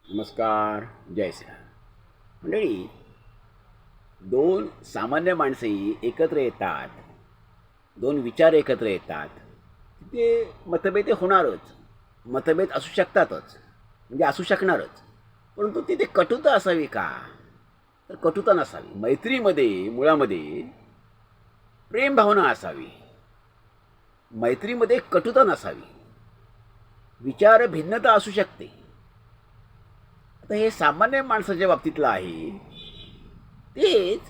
नमस्कार. जय श्रीराम. मंडळी, दोन सामान्य माणसंही एकत्र येतात, दोन विचार एकत्र येतात, तिथे मतभेद हे होणारच. मतभेद असू शकतातच, म्हणजे असू शकणारच. परंतु तिथे कटुता असावी का? तर कटुता नसावी. मैत्रीमध्ये मुळामध्ये प्रेम भावना असावी. मैत्रीमध्ये कटुता नसावी. विचार भिन्नता असू शकते. आता हे सामान्य माणसाच्या बाबतीतलं आहे, तेच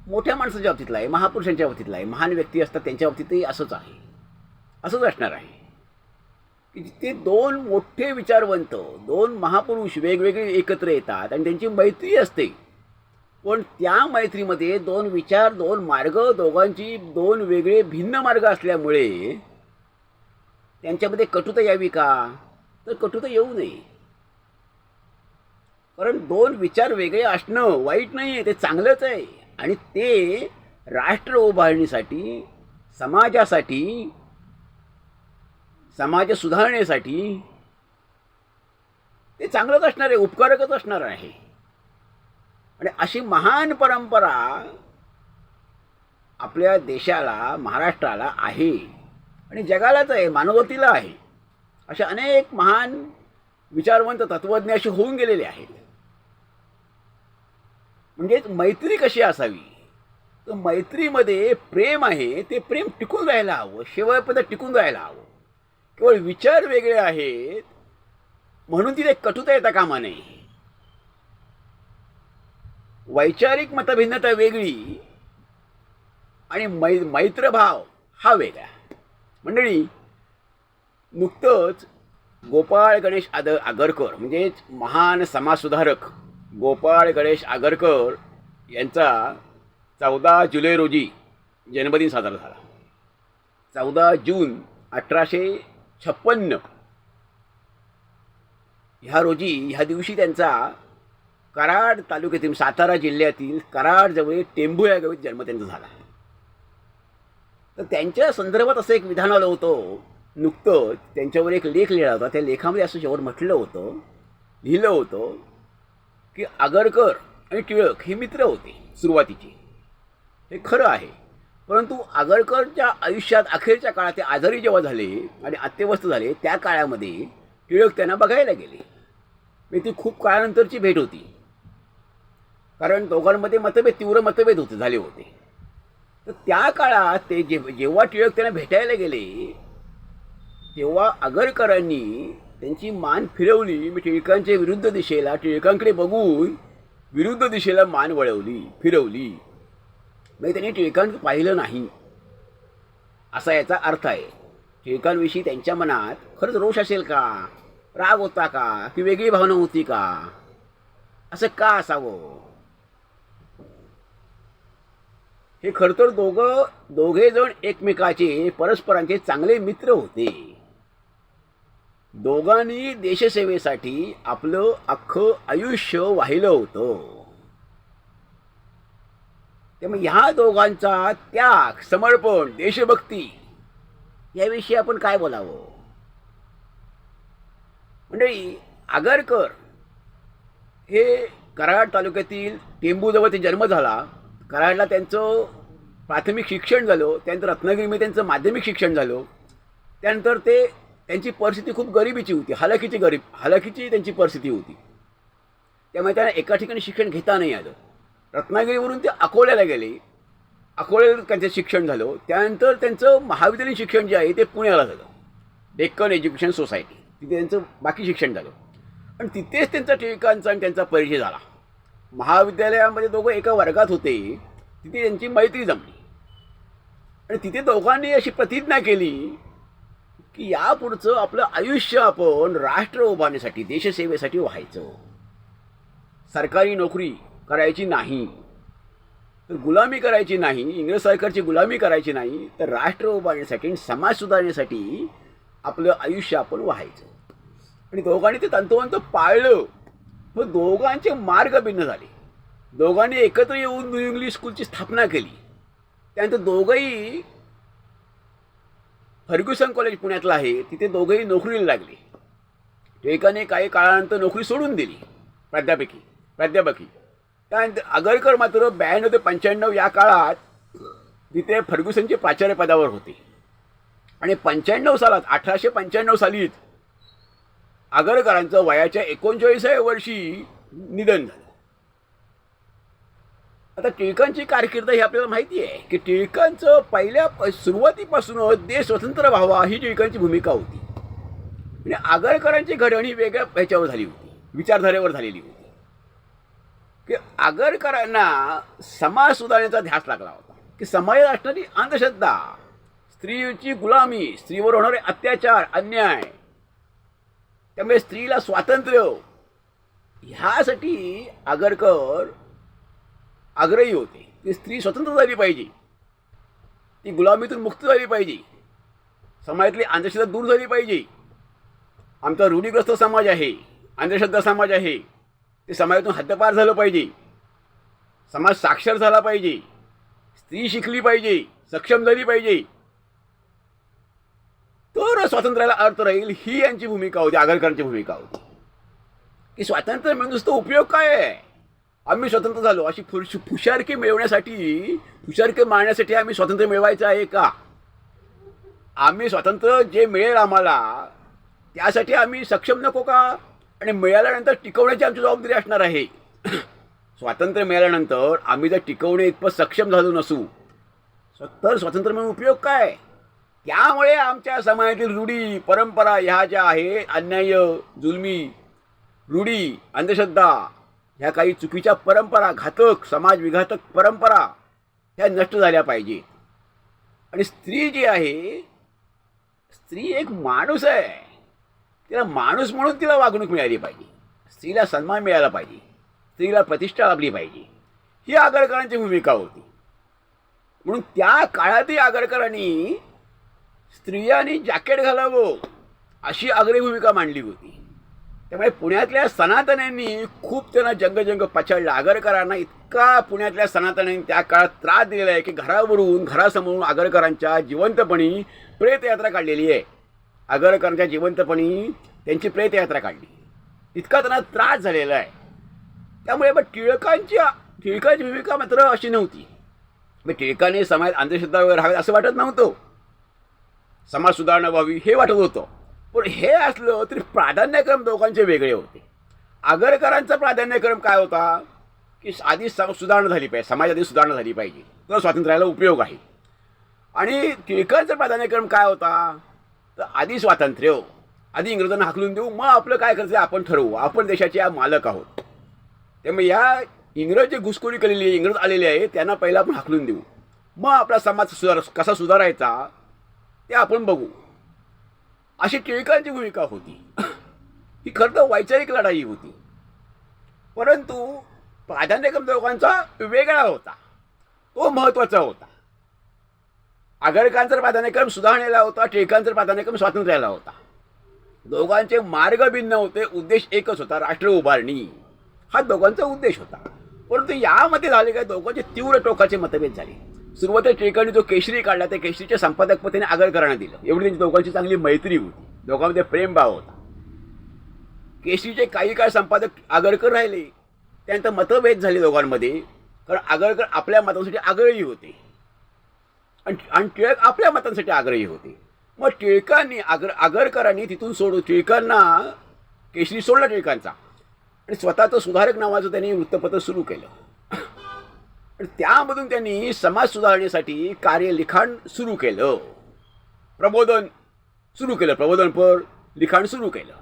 मोठ्या माणसाच्या बाबतीतलं आहे, महापुरुषांच्या बाबतीतलं आहे. महान व्यक्ती असतात त्यांच्या बाबतीतही असंच आहे, असंच असणार आहे की जिथे दोन मोठे विचारवंत, दोन महापुरुष वेगवेगळे एकत्र येतात आणि त्यांची मैत्री असते. पण त्या मैत्रीमध्ये दोन विचार, दोन मार्ग, दोघांची दोन वेगळे भिन्न मार्ग असल्यामुळे त्यांच्यामध्ये कटुता यावी का? तर कटुता येऊ नये. कारण दोन विचार वेगळे असणं वाईट नाही आहे, ते चांगलंच आहे. आणि ते राष्ट्र उभारणीसाठी, समाजासाठी, समाज सुधारण्यासाठी ते चांगलंच असणार आहे, उपकारकच असणार आहे. आणि अशी महान परंपरा आपल्या देशाला, महाराष्ट्राला आहे आणि जगालाच आहे, मानवतेला आहे. अशा अनेक महान विचारवंत तत्त्वज्ञ असे होऊन गेलेले आहेत. म्हणजेच मैत्री कशी असावी? तर मैत्रीमध्ये प्रेम आहे, ते प्रेम टिकून राहायला हवं, शेवटपर्यंत टिकून राहायला हवं. केवळ विचार वेगळे आहेत म्हणून तिथे कटुता येता कामा नये. वैचारिक मतभिन्नता वेगळी आणि मैत्रभाव हा वेगळा. मंडळी, नुकतंच गोपाळ गणेश आगरकर, म्हणजेच महान समाजसुधारक गोपाळ गणेश आगरकर यांचा 14 जुलै रोजी जन्मदिन साजरा झाला. 14 जून 1856 ह्या दिवशी त्यांचा कराड तालुक्यातील, सातारा जिल्ह्यातील कराडजवळ टेंभू या गावी जन्म त्यांचा झाला. तर त्यांच्या संदर्भात असं एक विधान आलं होतं. नुकतंच त्यांच्यावर एक लेख लिहिला होता. त्या लेखामध्ये असं शेवट लिहिलं होतं की आगरकर आणि टिळक हे मित्र होते सुरुवातीचे. हे खरं आहे. परंतु आगरकरच्या आयुष्यात अखेरच्या काळात ते आजारी जेव्हा झाले आणि अत्यवस्थ झाले, त्या काळामध्ये टिळक त्यांना बघायला गेले. ती खूप काळानंतरची भेट होती, कारण दोघांमध्ये तीव्र मतभेद झाले होते. तर त्या काळात ते जेव्हा टिळक त्यांना भेटायला गेले, तेव्हा आगरकरांनी त्यांची मान फिरवली. मी टिळकांच्या विरुद्ध दिशेला, टिळकांकडे बघून विरुद्ध दिशेला मान फिरवली. त्यांनी टिळकांकडे पाहिलं नाही, असा याचा अर्थ आहे. टिळकांविषयी त्यांच्या मनात खरंच रोष असेल का, राग होता का, की वेगळी भावना होती का? असं का असावं? हे खरं तर दोघे जण एकमेकाचे, परस्परांचे चांगले मित्र होते. दोघांनी देशसेवेसाठी आपलं अख्खं आयुष्य वाहिलं होतं. त्यामुळे ह्या दोघांचा त्याग, समर्पण, देशभक्ती याविषयी आपण काय बोलावं? मंडळी, आगरकर हे कराड तालुक्यातील टेंभूजवळ ते जन्म झाला. कराडला त्यांचं प्राथमिक शिक्षण झालं. त्यानंतर रत्नागिरीमध्ये त्यांचं माध्यमिक शिक्षण झालं. त्यानंतर त्यांची परिस्थिती खूप गरिबीची होती, हलाखीची त्यांची परिस्थिती होती. त्यामुळे त्यांना एका ठिकाणी शिक्षण घेता नाही आलं. रत्नागिरीवरून ते अकोल्याला गेले. अकोल्याला त्यांचं शिक्षण झालं. त्यानंतर त्यांचं महाविद्यालयीन शिक्षण जे आहे ते पुण्याला झालं, डेक्कन एज्युकेशन सोसायटी. तिथे त्यांचं बाकी शिक्षण झालं आणि तिथेच त्यांचा टिळकांचा आणि त्यांचा परिचय झाला. महाविद्यालयामध्ये दोघं एका वर्गात होते. तिथे त्यांची मैत्री जमली आणि तिथे दोघांनी अशी प्रतिज्ञा केली की यापुढचं आपलं आयुष्य आपण राष्ट्र उभारण्यासाठी, देशसेवेसाठी व्हायचं. सरकारी नोकरी करायची नाही, तर गुलामी करायची नाही, इंग्रज सरकारची गुलामी करायची नाही, तर राष्ट्र उभारण्यासाठी आणि समाज सुधारण्यासाठी आपलं आयुष्य आपण व्हायचं. आणि दोघांनी ते तंतोतंत पाळलं. मग दोघांचे मार्ग भिन्न झाले. दोघांनी एकत्र येऊन न्यू इंग्लिश स्कूलची स्थापना केली. त्यानंतर दोघंही फर्ग्युसन कॉलेज पुण्यातलं आहे, तिथे दोघंही नोकरीला लागले. टिळकाने काही काळानंतर नोकरी सोडून दिली प्राध्यापकी. त्यानंतर आगरकर मात्र 92 ते 95 या काळात तिथे फर्ग्युसनचे प्राचार्य पदावर होते. आणि 95 सालात 1895 सालीच आगरकरांचं वयाच्या 39व्या वर्षी निधन झालं. आता टिळकांची कारकीर्द ही आपल्याला माहिती आहे की टिळकांचं पहिल्या सुरुवातीपासूनच देश स्वतंत्र व्हावा ही टिळकांची भूमिका होती. आणि आगरकरांची घडवण ही वेगळ्या ह्याच्यावर झाली होती, विचारधारेवर झालेली होती की आगरकरांना समाज सुधारण्याचा ध्यास लागला होता की समाजात असणारी अंधश्रद्धा, स्त्रीची गुलामी, स्त्रीवर होणारे अत्याचार, अन्याय, त्यामुळे स्त्रीला स्वातंत्र्य, ह्यासाठी आगरकर आग्रही होते की स्त्री स्वतंत्र झाली पाहिजे, ती गुलामीतून मुक्त झाली पाहिजे, समाजातली अंधश्रद्धा दूर झाली पाहिजे. आमचा रूढीग्रस्त समाज आहे, अंधश्रद्धा समाज आहे, ते समाजातून हद्दपार झालं पाहिजे, समाज साक्षर झाला पाहिजे, स्त्री शिकली पाहिजे, सक्षम झाली पाहिजे, तर स्वातंत्र्याला अर्थ राहील. ही यांची भूमिका होती, आगरकरांची भूमिका होती की स्वातंत्र्य मिळून नुसतं उपयोग काय आहे, आम्ही स्वतंत्र झालो अशी फुशारकी मिळवण्यासाठी, फुशारकी मारण्यासाठी आम्ही स्वातंत्र्य मिळवायचं आहे का? आम्ही स्वातंत्र्य जे मिळेल आम्हाला त्यासाठी आम्ही सक्षम नको का? आणि मिळाल्यानंतर टिकवण्याची आमची जबाबदारी असणार आहे. स्वातंत्र्य मिळाल्यानंतर आम्ही जर टिकवणे इतपत सक्षम झालो नसू तर स्वातंत्र्य मिळून उपयोग काय? त्यामुळे आमच्या समाजातील रूढी परंपरा ह्या ज्या आहेत, अन्याय, जुलमी रूढी, अंधश्रद्धा, ह्या काही चुकीच्या परंपरा, घातक, समाज विघातक परंपरा ह्या नष्ट झाल्या पाहिजे. आणि स्त्री जी आहे, स्त्री एक माणूस आहे, तिला माणूस म्हणून तिला वागणूक मिळाली पाहिजे, स्त्रीला सन्मान मिळाला पाहिजे, स्त्रीला प्रतिष्ठा लाभली पाहिजे, ही आगरकरांची भूमिका होती. म्हणून त्या काळातही आगरकरांनी स्त्रियांनी जॅकेट घालावं अशी आग्रही भूमिका मांडली होती. त्यामुळे पुण्यातल्या सनातन्यांनी खूप त्यांना जंग पछाडला. आगरकरांना इतका पुण्यातल्या सनातन्यांनी त्या काळात त्रास दिलेला आहे की घरावरून, घरासमोरून आगरकरांच्या जिवंतपणी प्रेतयात्रा काढलेली आहे. आगरकरांच्या जिवंतपणी त्यांची प्रेतयात्रा काढली, इतका त्यांना त्रास झालेला आहे. त्यामुळे मग टिळकांची भूमिका मात्र अशी नव्हती. मग टिळकाने समाजात अंधश्रद्धा वगैरे राहावे असं वाटत नव्हतं, समाज सुधारणा व्हावी हे वाटत होतं. पण हे असलं तरी प्राधान्यक्रम दोघांचे वेगळे होते. आगरकरांचा प्राधान्यक्रम काय होता की आधी सुधारणा झाली पाहिजे, समाजात सुधारणा झाली पाहिजे, तर स्वातंत्र्याला उपयोग आहे. आणि टिळकांचा प्राधान्यक्रम काय होता तर आधी स्वातंत्र्य, आधी इंग्रजांना हाकलून देऊ, मग आपलं काय करायचं आपण ठरवू, आपण देशाचे मालक आहोत. त्यामुळे या इंग्रज जे घुसखोरी केलेली आहे, इंग्रज आलेले आहे, त्यांना पहिला आपण हाकलून देऊ, मग आपला समाज कसा सुधारायचा ते आपण बघू, अशी टिळकांची भूमिका होती. ही खरं तर वैचारिक लढाई होती, परंतु प्राधान्यक्रम दोघांचा वेगळा होता, तो महत्त्वाचा होता. आगरकरांचा प्राधान्यक्रम सुधारणेला होता, टिळकांचा प्राधान्यक्रम स्वातंत्र्याला होता. दोघांचे मार्ग भिन्न होते, उद्देश एकच होता, राष्ट्र उभारणी हा दोघांचा उद्देश होता. परंतु यामध्ये झाले काय, दोघांचे तीव्र टोकाचे मतभेद झाले. सुरुवातीला टिळकांनी जो केसरी काढला त्या केसरीचे संपादकपद त्याने आगरकरांना दिलं. एवढी त्यांची दोघांची चांगली मैत्री होती, दोघांमध्ये प्रेमभाव होता. केसरीचे काही काळ संपादक आगरकर राहिले, त्यानंतर मतभेद झाले दोघांमध्ये, कारण आगरकर आपल्या मतांसाठी आग्रही होते आणि टिळक आपल्या मतांसाठी आग्रही होते. मग टिळकांनी आगरकरांनी तिथून टिळकांना केसरी सोडला टिळकांचा, आणि स्वतःचं सुधारक नावाचं त्यांनी वृत्तपत्र सुरू केलं. आणि त्यामधून त्यांनी समाज सुधारण्यासाठी कार्यलिखाण सुरू केलं, प्रबोधनपर लिखाण सुरू केलं.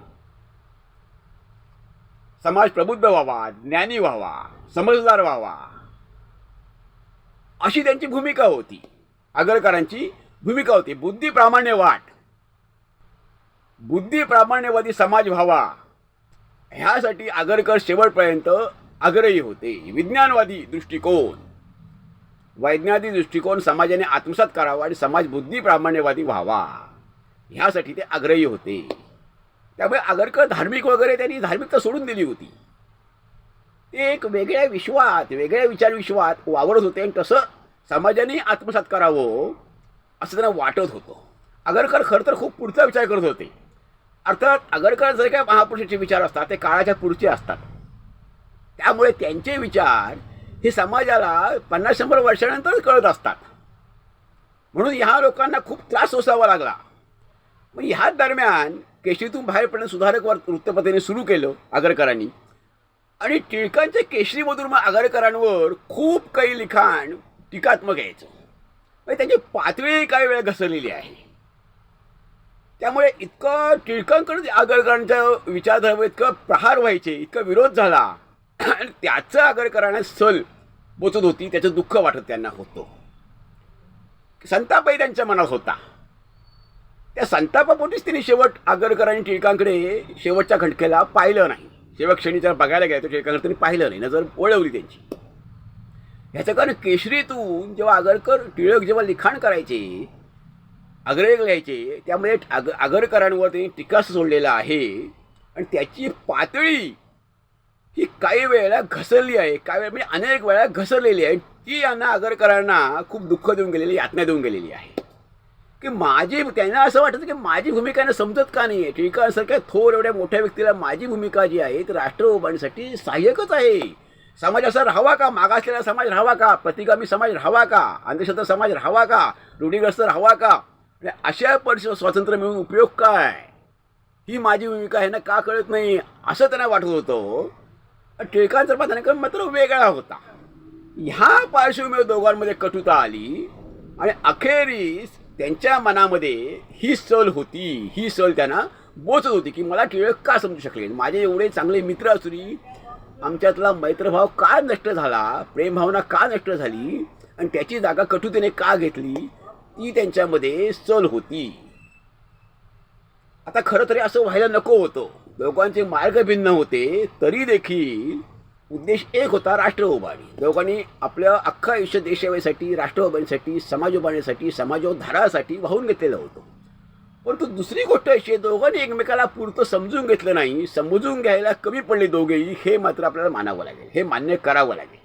समाज प्रबुद्ध व्हावा, ज्ञानी व्हावा, समजदार व्हावा, अशी त्यांची भूमिका होती. आगरकरांची भूमिका होती बुद्धिप्रामाण्यवादी समाज व्हावा, ह्यासाठी आगरकर शेवटपर्यंत आग्रही होते. विज्ञानवादी दृष्टिकोन, वैज्ञानिक दृष्टिकोन समाजाने आत्मसात करावा आणि समाज बुद्धिप्रामाण्यवादी व्हावा, ह्यासाठी ते आग्रही होते. त्यामुळे आगरकर धार्मिक वगैरे त्यांनी धार्मिकता सोडून दिली होती. ते एक वेगळ्या विचार विश्वात वावरत होते, आणि तसं समाजाने आत्मसात करावं असं त्यांना वाटत होतं. आगरकर खरं तर खूप पुढचा विचार करत होते. अर्थात आगरकर जर काय महापुरुषाचे विचार असतात ते काळाच्या पुढचे असतात. त्यामुळे त्यांचे विचार हे समाजाला 50-100 वर्षानंतर कळत असतात. म्हणून ह्या लोकांना खूप त्रास सोसावा लागला. मग ह्याच दरम्यान केशरीतून बाहेर पडणं सुधारक वृत्तपत्राने सुरू केलं आगरकरांनी. आणि टिळकांच्या केशरीमधून मग आगरकरांवर खूप काही लिखाण टीकात्मक यायचं. म्हणजे त्याची पातळी काही वेळा घसरलेली आहे. त्यामुळे इतकं टिळकांकडे आगरकरांच्या विचारधारेवर इतकं प्रहार व्हायचे, इतका विरोध झाला आणि त्याचं आगरकरांना सल बोचत होती, त्याचं दुःख वाटत त्यांना होतं. संतापही त्यांच्या मनात होता. त्या संतापापोटीच त्यांनी शेवट आगरकरांनी टिळकांकडे शेवटच्या खटक्याला पाहिलं नाही. शेवट क्षणी जर बघायला गेलं तर टिळकांकडे त्यांनी पाहिलं नाही, नजर वळवली त्यांची. ह्याचं कारण केशरीतून जेव्हा आगरकर टिळक जेव्हा लिखाण करायचे, आग्रह लिहायचे, त्यामुळे आगरकरांवर त्यांनी टीका सोडलेला आहे. आणि त्याची पातळी ही काही वेळेला घसरली आहे, काही वेळा म्हणजे अनेक वेळा घसरलेली आहे. ती यांना आगरकरांना खूप दुःख देऊन गेलेली, यातना देऊन गेलेली आहे. की त्यांना असं वाटतं की माझी भूमिका समजत का नाही आहे. टिळकांसारख्या थोर एवढ्या मोठ्या व्यक्तीला माझी भूमिका जी आहे ती राष्ट्र उभारण्यासाठी सहाय्यकच आहे. समाज असा राहावा का, मागासलेला समाज राहावा का, प्रतिगामी समाज राहावा का, अंधश्रद्धा समाज राहावा का, रूढीग्रस्त राहावा का, अशा स्वातंत्र्य मिळून उपयोग काय, ही माझी भूमिका आहे ना, का कळत नाही असं त्यांना वाटत होतं. टिळकांचा प्राधान्यक्रम मात्र वेगळा होता. ह्या पार्श्वभूमीवर दोघांमध्ये कटुता आली आणि अखेरीस त्यांच्या मनामध्ये ही सल होती, ही सल त्यांना बोचत होती की मला टिळक का समजू शकले, माझे एवढे चांगले मित्र असूनही आमच्यातला मैत्रभाव का नष्ट झाला, प्रेमभावना का नष्ट झाली आणि त्याची जागा कटुतेने का घेतली, ती त्यांच्यामध्ये सल होती. आता खरं तरी असं व्हायला नको होतं. दोघांचे मार्ग भिन्न होते, तरी देखील उद्देश एक होता, राष्ट्र उभारणी. दोघांनी आपलं अख्खं आयुष्य देशसेवेसाठी, राष्ट्र उभारणीसाठी, समाज उभारणीसाठी, समाजोद्धारासाठी वाहून घेतलेलं होतं. परंतु दुसरी गोष्ट अशी, दोघांनी एकमेकाला पुरतं समजून घेतलं नाही, समजून घ्यायला कमी पडले दोघेही, हे मात्र आपल्याला मानावं लागेल, हे मान्य करावं लागेल.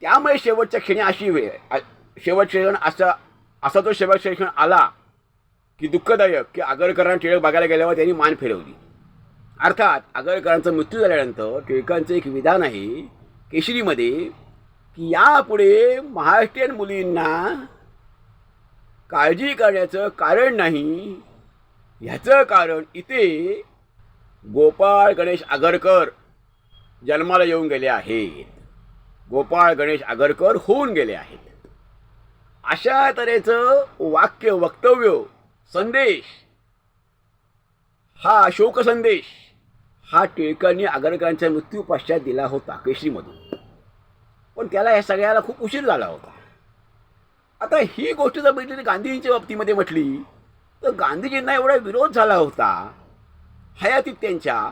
त्यामुळे शेवटच्या क्षणी असा तो शेवटचा क्षण आला की दुःखदायक, की आगरकरांना टिळक बघायला गेल्यावर त्यांनी मान फिरवली. अर्थात आगरकरांचा मृत्यू झाल्यानंतर टिळकांचं एक विधान आहे केशरीमध्ये की यापुढे महाराष्ट्रीयन मुलींना काळजी करण्याचं कारण नाही, ह्याचं कारण इथे गोपाळ गणेश आगरकर जन्माला येऊन गेले आहेत, गोपाळ गणेश आगरकर होऊन गेले आहेत. अशा तऱ्हेचं वाक्य, वक्तव्य, संदेश, हा शोक संदेश हा टिळकांनी आगरकरांच्या मृत्यू पश्चात दिला होता केशरीमधून. पण त्याला या सगळ्याला खूप उशीर झाला होता. आता ही गोष्ट जर बघितली गांधीजींच्या बाबतीमध्ये म्हटली तर गांधीजींना एवढा विरोध झाला होता हयातीत त्यांच्या,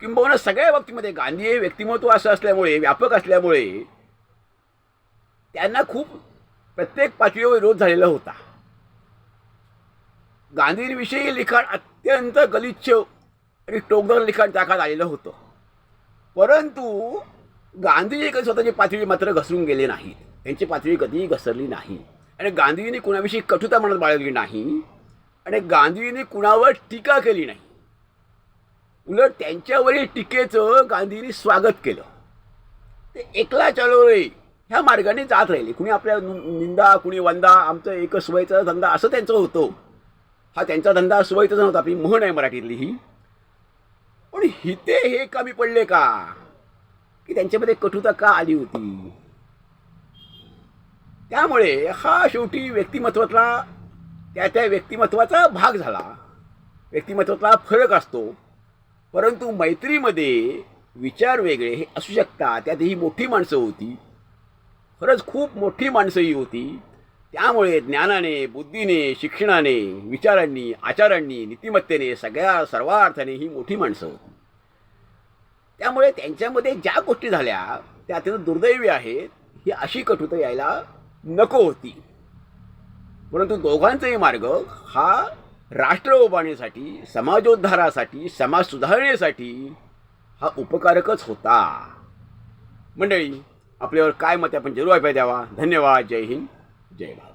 किंबहुना सगळ्या बाबतीमध्ये. गांधी हे व्यक्तिमत्व असं असल्यामुळे, व्यापक असल्यामुळे त्यांना खूप प्रत्येक पातळीवर विरोध झालेला होता. गांधींविषयी लिखाण अत्यंत गलिच्छ आणि टोकदार लिखाण त्याकाळात आलेलं होतं. परंतु गांधीजी कधी स्वतःची पातळी मात्र घसरून गेले नाहीत, त्यांची पातळी कधीही घसरली नाही. आणि गांधीजींनी कुणाविषयी कटुता मनात बाळगली नाही आणि गांधीजींनी कुणावर टीका केली नाही. उलट त्यांच्यावरील टीकेचं गांधींनी स्वागत केलं. ते एकला चलो रे ह्या मार्गाने जात राहिले. कुणी आपल्या निंदा, कुणी वंदा, आमचं एक सोयीचा धंदा असं त्यांचं होतं. हा त्यांचा धंदा सोयीचा नव्हता, आपली म्हण आहे मराठीतली ही. पण हिते हे कमी पडले का, की त्यांच्यामध्ये कटुता का आली होती. त्यामुळे हा शेवटी व्यक्तिमत्वातला त्या व्यक्तिमत्वाचा भाग झाला. व्यक्तिमत्वातला फरक असतो. परंतु मैत्रीमध्ये विचार वेगळे हे असू शकतात. त्यात ही मोठी माणसं होती, खरंच खूप मोठी माणसंही होती. त्यामुळे ज्ञानाने, बुद्धीने, शिक्षणाने, विचारांनी, आचारांनी, नीतिमत्तेने, सर्वार्थाने ही मोठी माणसं होती. त्यामुळे त्यांच्यामध्ये ज्या गोष्टी झाल्या त्या अत्यंत दुर्दैवी आहेत. ही अशी कटुता यायला नको होती. परंतु दोघांचाही मार्ग हा राष्ट्र उभारण्यासाठी, समाजोद्धारासाठी, समाज सुधारण्यासाठी हा उपकारकच होता. मंडळी, आपल्यावर काय मत आपण जरूर ऐकायला द्यावा. धन्यवाद. जय हिंद, जय भारत.